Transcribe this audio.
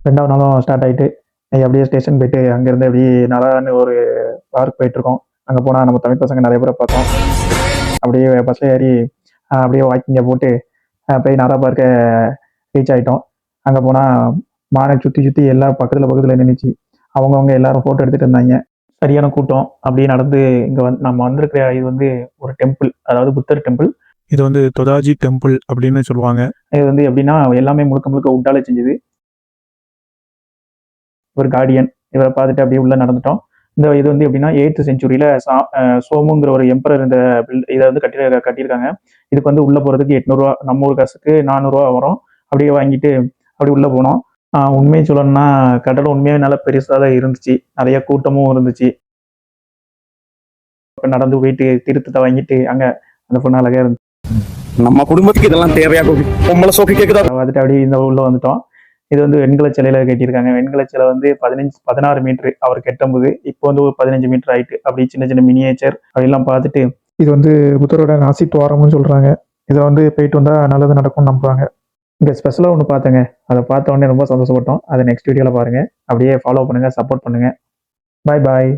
2வது நாளும் ஸ்டார்ட் ஆயிட்டு அப்படியே ஸ்டேஷன் போயிட்டு அங்கேருந்து அப்படியே நல்லான்னு ஒரு பார்க் போயிட்டுருக்கோம். அங்கே போனால் நம்ம தமிழ் பசங்க நிறைய பேரை பார்த்தோம். அப்படியே பஸ்ஸில் ஏறி அப்படியே வாக்கிங்கை போட்டு போய் நாரா பார்க்க ரீச் ஆகிட்டோம். அங்கே போனால் மானை சுற்றி எல்லாம் பக்கத்தில் நின்றுச்சு. அவங்கவுங்க எல்லாரும் ஃபோட்டோ எடுத்துகிட்டு இருந்தாங்க. சரியான கூட்டம். அப்படியே நடந்து இங்கே நம்ம வந்திருக்கிற இது வந்து ஒரு டெம்பிள், அதாவது புத்தர் டெம்பிள். இது வந்து தொதாஜி டெம்பிள் அப்படின்னு சொல்லுவாங்க. இது வந்து எப்படின்னா எல்லாமே முழுக்க உட்டால செஞ்சது. ஒரு கார்டியன் இவரை பார்த்துட்டு அப்படியே உள்ள நடந்துட்டோம். இந்த இது வந்து எப்படின்னா 8th செஞ்சுரியில சோமுங்கிற ஒரு எம்பரர் இந்த இதை வந்து கட்டியிருக்காங்க. இதுக்கு வந்து உள்ள போறதுக்கு 800 ரூபா, நம்ம ஊர் காசுக்கு 400 ரூபா வரும். அப்படியே வாங்கிட்டு அப்படி உள்ள போனோம். உண்மையை சொல்லணும்னா கட்டடம் உண்மையாவே நல்லா பெருசாக தான் இருந்துச்சு. நிறைய கூட்டமும் இருந்துச்சு. நடந்து போயிட்டு திருத்தத்தை வாங்கிட்டு அங்க அந்த பொண்ணு அழகா இருந்துச்சு. நம்ம குடும்பத்துக்கு இதெல்லாம் தேவையா? பொம்பளை சோக்கு கேக்குதா? பார்த்துட்டு அப்படியே இந்த உள்ள வந்துட்டோம். இது வந்து வெண்கல சிலையில கட்டியிருக்காங்க. வெண்கல சிலை வந்து 16 மீட்டர் அவர் கட்டும்போது. இப்போ வந்து ஒரு 15 மீட்டர் ஆயிட்டு. அப்படி சின்ன மினியேச்சர் அப்படிலாம் பார்த்துட்டு இது வந்து புத்தரோட நாசி துவாரம்னு சொல்றாங்க. இதில் வந்து போயிட்டு வந்தா நல்லது நடக்கும்னு நம்புவாங்க. இங்கே ஸ்பெஷலாக ஒன்று பார்த்தேங்க. அதை பார்த்த உடனே ரொம்ப சந்தோஷப்பட்டோம். அதை நெக்ஸ்ட் வீடியோவில் பாருங்க. அப்படியே ஃபாலோ பண்ணுங்க, சப்போர்ட் பண்ணுங்க. பாய்.